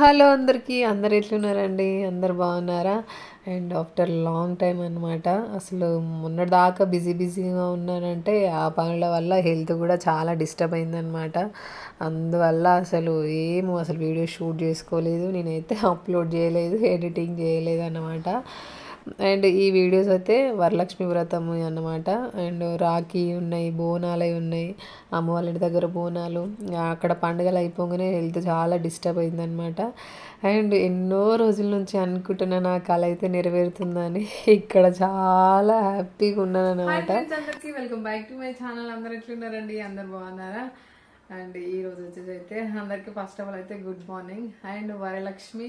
Hello అందరికీ అందరు ఎట్లున్నారండి అందరు బాగున్నారా అండ్ ఆఫ్టర్ లాంగ్ టైం అనమాట అసలు మొన్నటిదాకా బిజీగా ఉన్నానంటే ఆ పనుల వల్ల హెల్త్ కూడా చాలా డిస్టర్బ్ అయిందనమాట అందువల్ల అసలు వీడియో షూట్ చేసుకోలేదు నేనైతే అప్లోడ్ చేయలేదు ఎడిటింగ్ చేయలేదు అన్నమాట అండ్ ఈ వీడియోస్ అయితే వరలక్ష్మి వ్రతం అన్నమాట అండ్ రాఖీ ఉన్నాయి బోనాలు ఉన్నాయి అమ్మ వాళ్ళ ఇంటి దగ్గర బోనాలు అక్కడ పండుగలు అయిపోగానే హెల్త్ చాలా డిస్టర్బ్ అయిందనమాట అండ్ ఎన్నో రోజుల నుంచి అనుకుంటున్నా నా కళ అయితే నెరవేరుతుందని ఇక్కడ చాలా హ్యాపీగా ఉన్నాను అనమాట. అందరికీ welcome back to my channel. అందరు ఎట్లున్నారండి అందరు బాగున్నారా? అండ్ ఈ రోజు వచ్చేసి అయితే అందరికి ఫస్ట్ ఆఫ్ ఆల్ అయితే good morning and Varalakshmi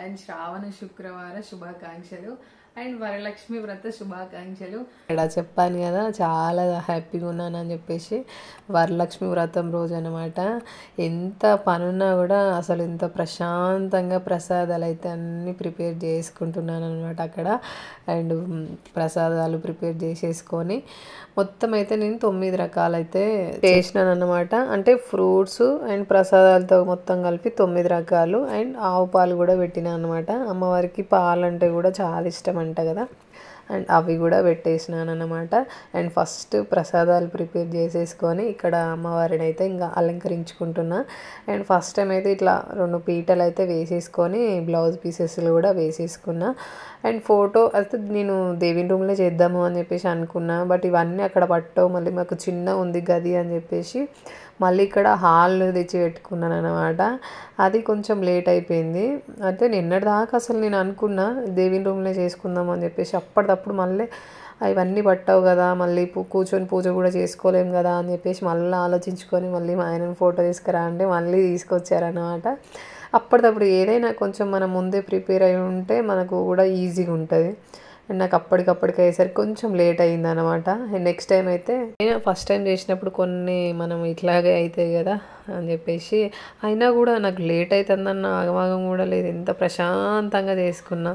and శ్రావణ శుక్రవార శుభాకాంక్షలు అండ్ వరలక్ష్మి వ్రత శుభాకాంక్షలు. ఇక్కడ చెప్పాను కదా చాలా హ్యాపీగా ఉన్నాను అని చెప్పేసి వరలక్ష్మి వ్రతం రోజు అనమాట. ఎంత పనున్నా కూడా అసలు ఎంత ప్రశాంతంగా ప్రసాదాలు అయితే అన్నీ ప్రిపేర్ చేసుకుంటున్నాను అనమాట అక్కడ. అండ్ ప్రసాదాలు ప్రిపేర్ చేసేసుకొని మొత్తం అయితే నేను 9 రకాలైతే చేసినాను అనమాట. అంటే ఫ్రూట్స్ అండ్ ప్రసాదాలతో మొత్తం కలిపి 9 రకాలు అండ్ ఆవు పాలు కూడా పెట్టినా అనమాట. అమ్మవారికి పాలు అంటే కూడా చాలా ఇష్టం అంట కదా అండ్ అవి కూడా పెట్టేసినాను అనమాట. అండ్ ఫస్ట్ ప్రసాదాలు ప్రిపేర్ చేసేసుకొని ఇక్కడ అమ్మవారిని అయితే ఇంకా అలంకరించుకుంటున్నా. అండ్ ఫస్ట్ టైం అయితే ఇట్లా 2 పీటలు అయితే వేసేసుకొని బ్లౌజ్ పీసెస్లు కూడా వేసేసుకున్నా. అండ్ ఫోటో అయితే నేను దేవిని రూమ్లో చేద్దాము అని చెప్పేసి అనుకున్నా. బట్ ఇవన్నీ అక్కడ పట్టవు, మళ్ళీ మాకు చిన్న ఉంది గది అని చెప్పేసి మళ్ళీ ఇక్కడ హాల్ తెచ్చి పెట్టుకున్నాను అనమాట. అది కొంచెం లేట్ అయిపోయింది. అయితే నిన్నటిదాకా అసలు నేను అనుకున్నా దేవిని రూమ్లో చేసుకుందాం అని చెప్పేసి అప్పటిదప్పుడు మళ్ళీ ఇవన్నీ పట్టవు కదా, మళ్ళీ కూర్చొని పూజ కూడా చేసుకోలేము కదా అని చెప్పేసి మళ్ళీ ఆలోచించుకొని మళ్ళీ మా ఆయనను ఫోటో తీసుకురా అంటే మళ్ళీ తీసుకొచ్చారనమాట. అప్పటిదప్పుడు ఏదైనా కొంచెం మనం ముందే ప్రిపేర్ అయి ఉంటే మనకు కూడా ఈజీగా ఉంటుంది. అండ్ నాకు అప్పటికప్పటికి అయ్యేసరికి కొంచెం లేట్ అయింది అనమాట. నెక్స్ట్ టైం అయితే నేను ఫస్ట్ టైం చేసినప్పుడు కొన్ని మనం ఇట్లాగే అవుతాయి కదా అని చెప్పేసి అయినా కూడా నాకు లేట్ అవుతుందన్న ఆగమాగం కూడా లేదు. ఎంత ప్రశాంతంగా చేసుకున్నా.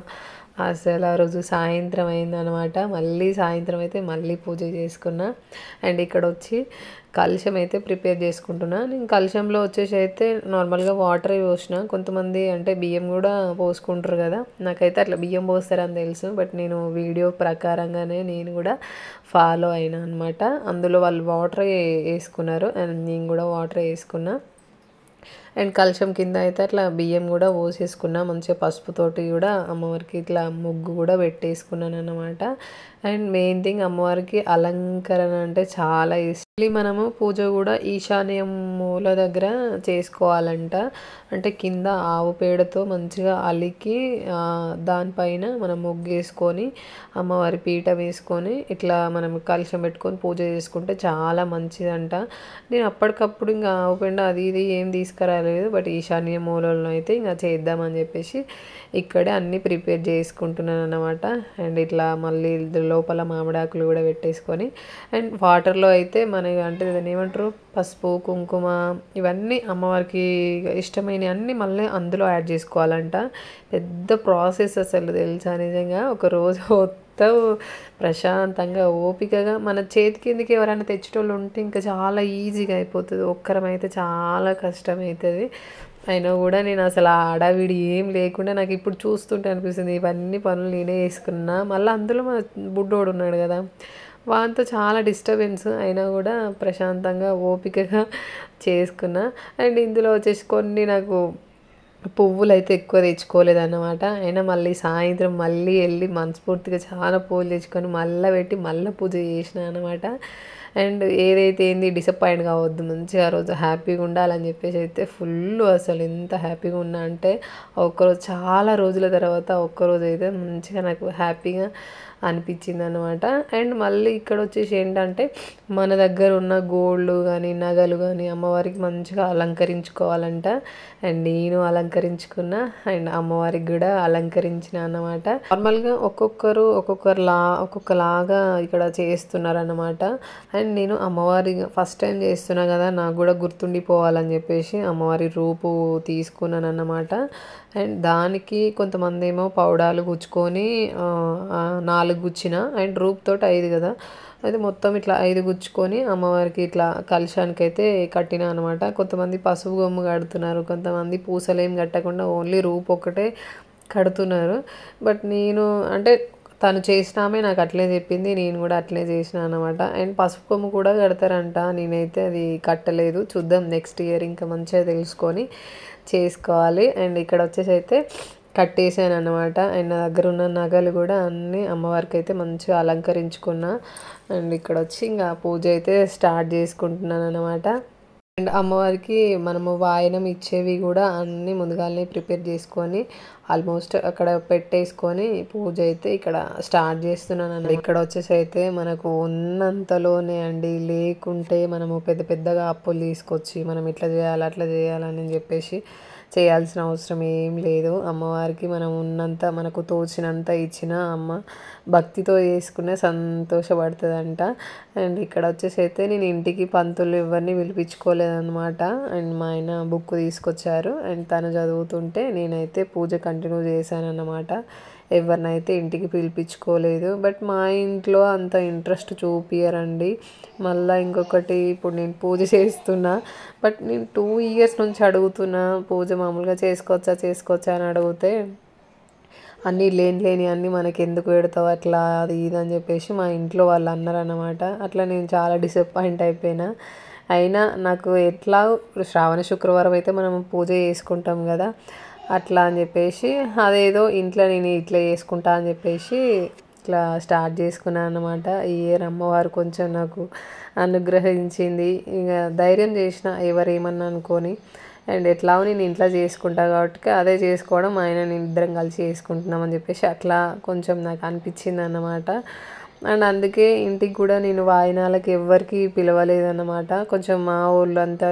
అసలు ఆ రోజు సాయంత్రం అయిందనమాట. మళ్ళీ సాయంత్రం అయితే మళ్ళీ పూజ చేసుకున్నా. అండ్ ఇక్కడ వచ్చి కలశం అయితే ప్రిపేర్ చేసుకుంటున్నా. నేను కలశంలో వచ్చేసి అయితే నార్మల్గా వాటర్ పోసిన. కొంతమంది అంటే బియ్యం కూడా పోసుకుంటారు కదా, నాకైతే అట్లా బియ్యం పోస్తారని తెలుసు. బట్ నేను వీడియో ప్రకారంగానే నేను కూడా ఫాలో అయినా అనమాట. అందులో వాళ్ళు వాటర్ వేసుకున్నారు అండ్ నేను కూడా వాటర్ వేసుకున్నా. అండ్ కలశం కింద అయితే అట్లా బియ్యం కూడా పోసేసుకున్నా. మంచిగా పసుపుతోటి కూడా అమ్మవారికి ఇట్లా ముగ్గు కూడా పెట్టేసుకున్నాను అనమాట. అండ్ మెయిన్ థింగ్ అమ్మవారికి అలంకరణ అంటే చాలా ఇష్టం. మనము పూజ కూడా ఈశాన్య మూల దగ్గర చేసుకోవాలంట. అంటే కింద ఆవు పేడతో మంచిగా అలికి దానిపైన మనం ముగ్గు వేసుకొని అమ్మవారి పీట వేసుకొని ఇట్లా మనం కలశం పెట్టుకొని పూజ చేసుకుంటే చాలా మంచిదంట. నేను అప్పటికప్పుడు ఇంకా ఆవు పెండ అది ఇది ఏం తీసుకురాలేదు. బట్ ఈశాన్య మూలలో అయితే ఇంకా చేద్దామని చెప్పేసి ఇక్కడే అన్నీ ప్రిపేర్ చేసుకుంటున్నాను అనమాట. అండ్ ఇట్లా మళ్ళీ లోపల మామిడాకులు కూడా పెట్టేసుకొని అండ్ వాటర్లో అయితే మన అంటే దాన్ని ఏమంటారు పసుపు కుంకుమ ఇవన్నీ అమ్మవారికి ఇష్టమైన అన్నీ మళ్ళీ అందులో యాడ్ చేసుకోవాలంట. పెద్ద ప్రాసెస్ అసలు తెలుసా నిజంగా. ఒక రోజు మొత్తం ప్రశాంతంగా ఓపికగా మన చేతి కిందకి ఎవరైనా తెచ్చేటోళ్ళు ఉంటే ఇంకా చాలా ఈజీగా అయిపోతుంది. ఒక్కరం అయితే చాలా కష్టం అవుతుంది. అయినా కూడా నేను అసలు ఆ హడావిడి ఏం లేకుండా నాకు ఇప్పుడు చూస్తుంటే అనిపిస్తుంది ఇవన్నీ పనులు నేనే చేసుకున్నా. మళ్ళీ అందులో మా బుడ్డోడు ఉన్నాడు కదా, వాంతో చాలా డిస్టర్బెన్స్ అయినా కూడా ప్రశాంతంగా ఓపికగా చేసుకున్నా. అండ్ ఇందులో వచ్చేసి కొన్ని నాకు పువ్వులు అయితే ఎక్కువ తెచ్చుకోలేదన్నమాట. అయినా మళ్ళీ సాయంత్రం మళ్ళీ వెళ్ళి మనస్ఫూర్తిగా చాలా పూలు తెచ్చుకొని మళ్ళీ పెట్టి మళ్ళీ పూజ చేసిన అనమాట. అండ్ ఏదైతే ఏంది డిసప్పాయింట్ కావద్దు, మంచిగా ఆ రోజు హ్యాపీగా ఉండాలని చెప్పేసి అయితే ఫుల్ అసలు ఎంత హ్యాపీగా ఉన్నా అంటే ఒక్కరోజు చాలా రోజుల తర్వాత ఒక్కరోజు అయితే మంచిగా నాకు హ్యాపీగా అనిపించింది అనమాట. అండ్ మళ్ళీ ఇక్కడ వచ్చేసి ఏంటంటే మన దగ్గర ఉన్న గోల్డ్ కానీ నగలు కానీ అమ్మవారికి మంచిగా అలంకరించుకోవాలంట. అండ్ నేను అలంకరించుకున్నా అండ్ అమ్మవారికి కూడా అలంకరించిన అన్నమాట. నార్మల్గా ఒక్కొక్కలాగా ఇక్కడ చేస్తున్నారన్నమాట. అండ్ నేను అమ్మవారి ఫస్ట్ టైం చేస్తున్నా కదా, నాకు కూడా గుర్తుండిపోవాలని చెప్పేసి అమ్మవారి రూపు తీసుకున్నాను అన్నమాట. అండ్ దానికి కొంతమంది ఏమో పౌడాలు గుచ్చుకొని 4 గుచ్చిన అండ్ రూప్ తోటి 5 కదా, అయితే మొత్తం ఇట్లా 5 గుచ్చుకొని అమ్మవారికి ఇట్లా కలశానికైతే కట్టినా అనమాట. కొంతమంది పసుపు గొమ్ము కడుతున్నారు, కొంతమంది పూసలేం కట్టకుండా ఓన్లీ రూపు ఒక్కటే కడుతున్నారు. బట్ నేను అంటే తను చేసినామే నాకు అట్లే చెప్పింది, నేను కూడా అట్లే చేసిన అనమాట. అండ్ పసుపు కొమ్ము కూడా కడతారంట, నేనైతే అది కట్టలేదు. చూద్దాం నెక్స్ట్ ఇయర్ ఇంకా మంచిగా తెలుసుకొని చేసుకోవాలి. అండ్ ఇక్కడ వచ్చేసి అయితే కట్టేసాను అనమాట. అండ్ నా దగ్గర ఉన్న నగలు కూడా అన్నీ అమ్మవారికి అయితే మంచిగా అలంకరించుకున్నా. అండ్ ఇక్కడ వచ్చి ఇంకా పూజ అయితే స్టార్ట్ చేసుకుంటున్నాను అనమాట. అండ్ అమ్మవారికి మనము వాయనం ఇచ్చేవి కూడా అన్నీ ముందుగానే ప్రిపేర్ చేసుకొని ఆల్మోస్ట్ అక్కడ పెట్టేసుకొని పూజ అయితే ఇక్కడ స్టార్ట్ చేస్తున్నాను అన్నమాట. ఇక్కడ వచ్చేసి అయితే మనకు ఉన్నంతలోనే అండి, లేకుంటే మనము పెద్ద పెద్దగా అప్పులు తీసుకొచ్చి మనం ఇట్లా చేయాలి అట్లా చేయాలని చెప్పేసి చేయాల్సిన అవసరం ఏం లేదు. అమ్మవారికి మనం ఉన్నంత మనకు తోచినంత ఇచ్చిన అమ్మ భక్తితో చేసుకునే సంతోషపడుతుందంట. అండ్ ఇక్కడ వచ్చేసి అయితే నేను ఇంటికి పంతులు ఎవరిని పిలిపించుకోలేదన్నమాట. అండ్ మా ఆయన బుక్ తీసుకొచ్చారు అండ్ తను చదువుతుంటే నేనైతే పూజ కంటిన్యూ చేశాను అన్నమాట. ఎవరినైతే ఇంటికి పిలిపించుకోలేదు. బట్ మా ఇంట్లో అంత ఇంట్రెస్ట్ చూపియరండి. మళ్ళీ ఇంకొకటి, ఇప్పుడు నేను పూజ చేస్తున్నా, బట్ నేను 2 ఇయర్స్ నుంచి అడుగుతున్నా పూజ మామూలుగా చేసుకోవచ్చా అని అడిగితే అన్నీ లేని అన్నీ మనకి ఎందుకు పెడతావు అట్లా అది ఇది అని చెప్పేసి మా ఇంట్లో వాళ్ళు అన్నారన్నమాట. అట్లా నేను చాలా డిసప్పాయింట్ అయిపోయినా. అయినా నాకు ఎట్లా శ్రావణ శుక్రవారం అయితే మనం పూజ చేసుకుంటాం కదా, అట్లా అని చెప్పేసి అదేదో ఇంట్లో నేను ఇట్లా చేసుకుంటా అని చెప్పేసి ఇట్లా స్టార్ట్ చేసుకున్నాను అన్నమాట. ఈ ఇయర్ అమ్మవారు కొంచెం నాకు అనుగ్రహించింది. ఇక ధైర్యం చేసిన ఎవరేమన్నా అనుకొని. అండ్ ఎట్లాగో నేను ఇంట్లో చేసుకుంటా కాబట్టి అదే చేసుకోవడం, ఆయన నేను ఇద్దరం కలిసి చేసుకుంటున్నాం అని చెప్పేసి అట్లా కొంచెం నాకు అనిపించింది అన్నమాట. అండ్ అందుకే ఇంటికి కూడా నేను వాయినాలకు ఎవ్వరికి పిలవలేదన్నమాట. కొంచెం మా ఊళ్ళో అంతా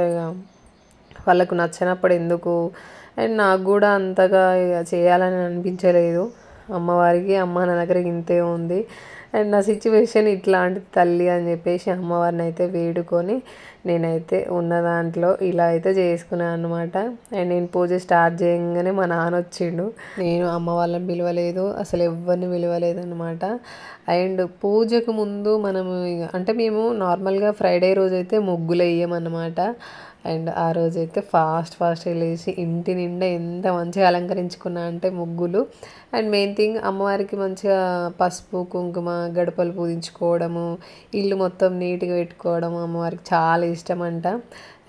వాళ్ళకు నచ్చినప్పుడు ఎందుకు, అండ్ నాకు కూడా అంతగా ఇక చేయాలని అనిపించలేదు. అమ్మవారికి అమ్మ నా దగ్గర ఇంతే ఉంది అండ్ నా సిచ్యువేషన్ ఇట్లాంటి తల్లి అని చెప్పేసి అమ్మవారిని అయితే వేడుకొని నేనైతే ఉన్న దాంట్లో ఇలా అయితే చేసుకున్నాను అనమాట. అండ్ నేను పూజ స్టార్ట్ చేయగానే మా నాన్న వచ్చిండు. నేను అమ్మ వాళ్ళని పిలవలేదు, అసలు ఎవరిని పిలవలేదు అనమాట. అండ్ పూజకు ముందు మనము అంటే మేము నార్మల్గా ఫ్రైడే రోజు అయితే ముగ్గులు వేయమన్నమాట. అండ్ ఆ రోజైతే ఫాస్ట్ లేచి ఇంటి నిండా ఎంత మంచిగా అలంకరించుకున్నా అంటే ముగ్గులు. అండ్ మెయిన్ థింగ్ అమ్మవారికి మంచిగా పసుపు కుంకుమ గడపలు పూజించుకోవడము, ఇల్లు మొత్తం నీట్గా పెట్టుకోవడం అమ్మవారికి చాలా ఇష్టం అంట.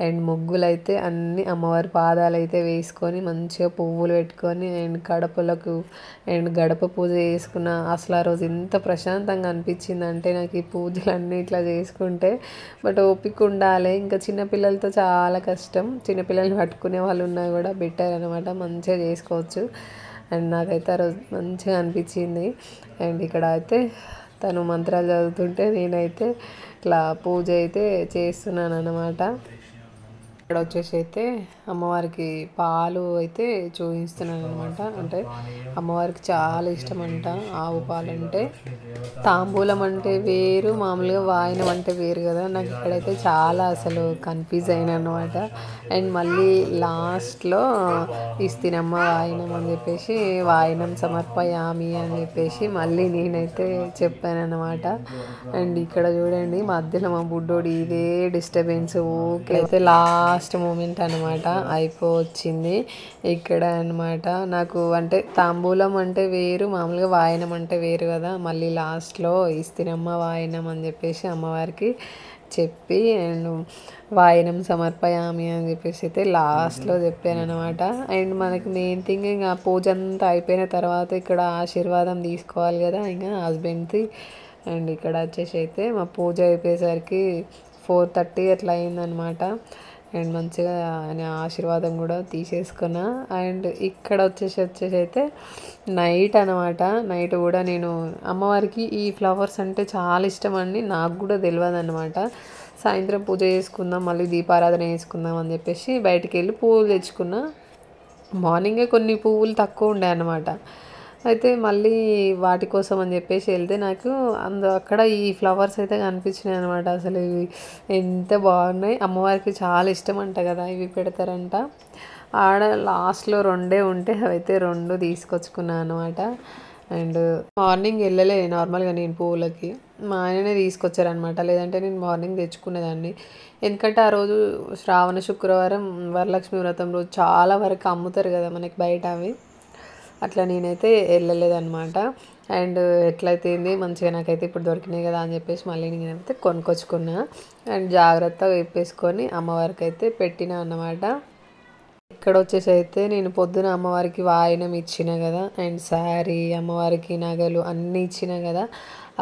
అండ్ ముగ్గులు అయితే అన్నీ అమ్మవారి పాదాలు అయితే వేసుకొని మంచిగా పువ్వులు పెట్టుకొని అండ్ గడపలకు అండ్ గడప పూజ చేసుకున్న అసలు ఆ రోజు ఎంత ప్రశాంతంగా అనిపించింది అంటే నాకు ఈ పూజలు అన్నీ ఇట్లా చేసుకుంటే. బట్ ఓపిక ఉండాలి, ఇంకా చిన్నపిల్లలతో చాలా కష్టం. చిన్నపిల్లల్ని పట్టుకునే వాళ్ళు ఉన్నా కూడా బెటర్ అనమాట, మంచిగా చేసుకోవచ్చు. అండ్ నాకైతే ఆ రోజు మంచిగా అనిపించింది. అండ్ ఇక్కడ అయితే తను మంత్రాలు చదువుతుంటే నేనైతే ఇట్లా పూజ అయితే చేస్తున్నాను అన్నమాట. ఇక్కడ వచ్చేసి అయితే అమ్మవారికి పాలు అయితే చూపిస్తున్నాను అనమాట. అంటే అమ్మవారికి చాలా ఇష్టం అంట ఆవు పాలు అంటే. తాంబూలం అంటే వేరు, మామూలుగా వాయనం అంటే వేరు కదా. నాకు ఇక్కడైతే చాలా అసలు కన్ఫ్యూజ్ అయినా అనమాట. అండ్ మళ్ళీ లాస్ట్లో ఇస్తినమ్మ వాయనం అని చెప్పేసి వాయనం సమర్పయామి అని చెప్పేసి మళ్ళీ నేనైతే చెప్పాను అనమాట. అండ్ ఇక్కడ చూడండి మధ్యలో మా బుడ్డోడు ఇదే డిస్టర్బెన్స్ ఓకే. అయితే లాస్ట్ మూమెంట్ అనమాట అయిపోవచ్చింది ఇక్కడ అనమాట. నాకు అంటే తాంబూలం అంటే వేరు, మామూలుగా వాయనం అంటే వేరు కదా. మళ్ళీ లాస్ట్లో ఇస్తినమ్మ వాయనం అని చెప్పేసి అమ్మవారికి చెప్పి అండ్ వాయనం సమర్పయామి అని చెప్పేసి అయితే లాస్ట్లో చెప్పాను అనమాట. అండ్ మనకి మెయిన్ థింగ్ ఇంకా పూజ అంతా అయిపోయిన తర్వాత ఇక్కడ ఆశీర్వాదం తీసుకోవాలి కదా ఇంకా హస్బెండ్ది. అండ్ ఇక్కడ వచ్చేసి అయితే మా పూజ అయిపోయేసరికి 4:30 అట్లా అయిందనమాట. అండ్ మంచిగా ఆయన ఆశీర్వాదం కూడా తీసేసుకున్నా. అండ్ ఇక్కడ వచ్చేసి అయితే నైట్ అనమాట. నైట్ కూడా నేను అమ్మవారికి ఈ ఫ్లవర్స్ అంటే చాలా ఇష్టం అండి, నాకు కూడా తెలియదు అనమాట. సాయంత్రం పూజ చేసుకుందాం మళ్ళీ దీపారాధన చేసుకుందాం అని చెప్పేసి బయటికి వెళ్ళి పువ్వులు తెచ్చుకున్నా. మార్నింగే కొన్ని పువ్వులు తక్కువ ఉండే అనమాట. అయితే మళ్ళీ వాటి కోసం అని చెప్పేసి వెళ్తే నాకు అక్కడ ఈ ఫ్లవర్స్ అయితే కనిపించినాయి అనమాట. అసలు ఇవి ఎంత బాగున్నాయి, అమ్మవారికి చాలా ఇష్టం అంట కదా ఇవి పెడతారంట. ఆడ లాస్ట్లో 2 ఉంటే అవైతే 2 తీసుకొచ్చుకున్నాను అనమాట. అండ్ మార్నింగ్ వెళ్ళలే నార్మల్గా నేను పువ్వులకి. మా ఆయననే తీసుకొచ్చారనమాట. లేదంటే నేను మార్నింగ్ తెచ్చుకునేదాన్ని. ఎందుకంటే ఆ రోజు శ్రావణ శుక్రవారం వరలక్ష్మి వ్రతం రోజు చాలా వరకు అమ్ముతారు కదా మనకి బయట అవి. అట్లా నేనైతే వెళ్ళలేదన్నమాట. అండ్ ఎట్లయితే ఏంది మంచిగా నాకైతే ఇప్పుడు దొరికినాయి కదా అని చెప్పేసి మళ్ళీ నేనైతే కొనుక్కొచ్చుకున్నా. అండ్ జాగ్రత్తగా విప్పేసుకొని అమ్మవారికి అయితే పెట్టినా అన్నమాట. ఇక్కడ వచ్చేసి అయితే నేను పొద్దున అమ్మవారికి వాయనం ఇచ్చిన కదా, అండ్ శారీ, అమ్మవారికి నగలు అన్నీ ఇచ్చిన కదా,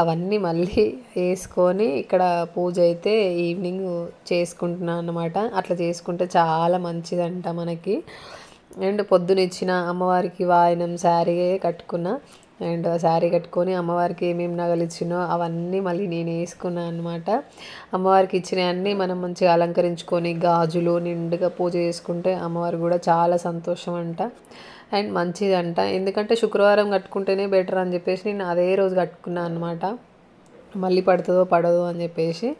అవన్నీ మళ్ళీ వేసుకొని ఇక్కడ పూజ అయితే ఈవినింగ్ చేసుకుంటున్నాను అన్నమాట. అట్లా చేసుకుంటే చాలా మంచిదంట మనకి. అండ్ పొద్దున ఇచ్చిన అమ్మవారికి వాయనం శారీ కట్టుకున్నా. అండ్ శారీ కట్టుకొని అమ్మవారికి ఏమేమి నగలు ఇచ్చినో అవన్నీ మళ్ళీ నేను వేసుకున్నాను అనమాట. అమ్మవారికి ఇచ్చినవన్నీ మనం మంచిగా అలంకరించుకొని గాజులు నిండుగా పూజ చేసుకుంటే అమ్మవారు కూడా చాలా సంతోషం అంట అండ్ మంచిదంట. ఎందుకంటే శుక్రవారం కట్టుకుంటేనే బెటర్ అని చెప్పేసి నేను అదే రోజు కట్టుకున్నాను అనమాట. మళ్ళీ పడుతుందో పడదో అని చెప్పేసి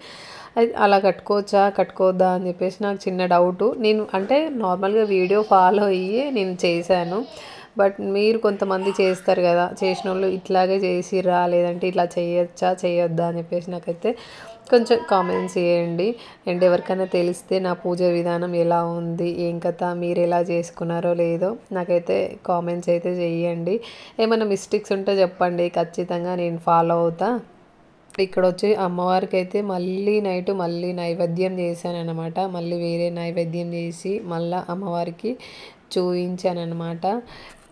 అలా కట్టుకోవచ్చా కట్టుకోవద్దా అని చెప్పేసి నాకు చిన్న డౌటు. నేను అంటే నార్మల్గా వీడియో ఫాలో అయ్యి నేను చేశాను. బట్ మీరు కొంతమంది చేస్తారు కదా, చేసిన వాళ్ళు ఇట్లాగే చేసిర్రా లేదంటే ఇట్లా చేయొచ్చా చేయొద్దా అని చెప్పేసి నాకైతే కొంచెం కామెంట్స్ చేయండి. అండ్ ఎవరికైనా తెలిస్తే నా పూజ విధానం ఎలా ఉంది, ఏం కథ, మీరు ఎలా చేసుకున్నారో లేదో నాకైతే కామెంట్స్ అయితే చేయండి. ఏమైనా మిస్టేక్స్ ఉంటే చెప్పండి, ఖచ్చితంగా నేను ఫాలో అవుతా. ఇక్కడ వచ్చి అమ్మవారికి అయితే మళ్ళీ నైట్ మళ్ళీ నైవేద్యం చేశాను అనమాట. మళ్ళీ వేరే నైవేద్యం చేసి మళ్ళీ అమ్మవారికి చూపించాను అనమాట.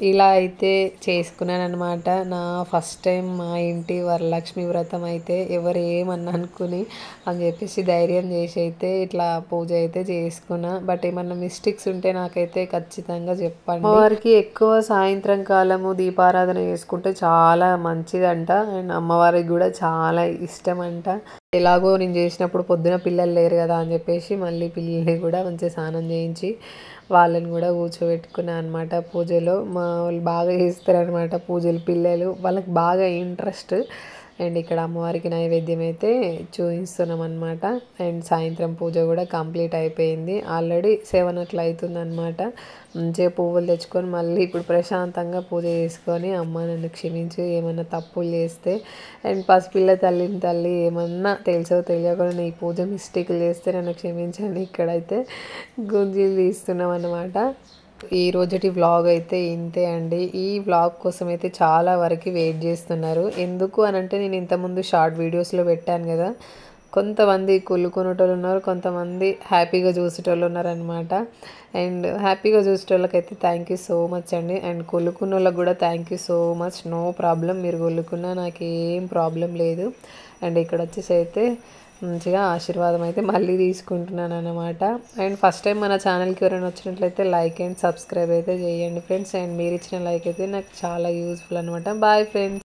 ఇలా అయితే చేసుకున్నాను అనమాట. నా ఫస్ట్ టైం మా ఇంటి వరలక్ష్మి వ్రతం అయితే ఎవరు ఏమన్నా అనుకుని అని చెప్పేసి ధైర్యం చేసి అయితే ఇట్లా పూజ అయితే చేసుకున్నా. బట్ ఏమన్నా మిస్టేక్స్ ఉంటే నాకైతే ఖచ్చితంగా చెప్పండి. అమ్మవారికి ఎక్కువ సాయంత్రం కాలము దీపారాధన చేసుకుంటే చాలా మంచిదంట అండ్ అమ్మవారికి కూడా చాలా ఇష్టం అంట. ఎలాగో నేను చేసినప్పుడు పొద్దున పిల్లలు లేరు కదా అని చెప్పేసి మళ్ళీ పిల్లల్ని కూడా మంచిగా స్నానం చేయించి వాళ్ళని కూడా కూర్చోబెట్టుకున్నాను అనమాట. పూజలో మా వాళ్ళు బాగా చేస్తారనమాట పూజలు, పిల్లలు వాళ్ళకి బాగా ఇంట్రెస్ట్. అండ్ ఇక్కడ అమ్మవారికి నైవేద్యం అయితే చూపిస్తున్నాం అనమాట. అండ్ సాయంత్రం పూజ కూడా కంప్లీట్ అయిపోయింది. ఆల్రెడీ 7 అట్లా అవుతుంది అనమాట. మంచిగా పువ్వులు తెచ్చుకొని మళ్ళీ ఇప్పుడు ప్రశాంతంగా పూజ చేసుకొని అమ్మ నన్ను క్షమించి ఏమన్నా తప్పులు చేస్తే అండ్ పసిపిల్ల తల్లి ఏమన్నా తెలుసో తెలియకుండా ఈ పూజ మిస్టేక్లు చేస్తే నన్ను క్షమించండి. ఇక్కడైతే గుంజీలు తీస్తున్నాం అన్నమాట. ఈ రోజుటి వ్లాగ్ అయితే ఇంతే అండి. ఈ వ్లాగ్ కోసం అయితే చాలా వరకు వెయిట్ చేస్తున్నారు. ఎందుకు అని అంటే నేను ఇంతకుముందు షార్ట్ వీడియోస్లో పెట్టాను కదా, కొంతమంది కుళ్ళుకునేటోళ్ళు ఉన్నారు, కొంతమంది హ్యాపీగా చూసేటోళ్ళు ఉన్నారనమాట. అండ్ హ్యాపీగా చూసేటోళ్ళకైతే థ్యాంక్ యూ సో మచ్ అండి. అండ్ కుళ్ళుకున్న వాళ్ళకి కూడా thank you so much. No problem, మీరు కుళ్ళుకున్నా నాకు ఏం ప్రాబ్లం లేదు. అండ్ ఇక్కడ వచ్చేసి అయితే మంచిగా ఆశీర్వాదం అయితే మళ్ళీ తీసుకుంటున్నాను అనమాట. అండ్ ఫస్ట్ టైం మన ఛానల్కి ఎవరైనా వచ్చినట్లయితే లైక్ అండ్ సబ్స్క్రైబ్ అయితే చేయండి ఫ్రెండ్స్. అండ్ మీరు ఇచ్చిన లైక్ అయితే నాకు చాలా యూస్ఫుల్ అనమాట. Bye friends.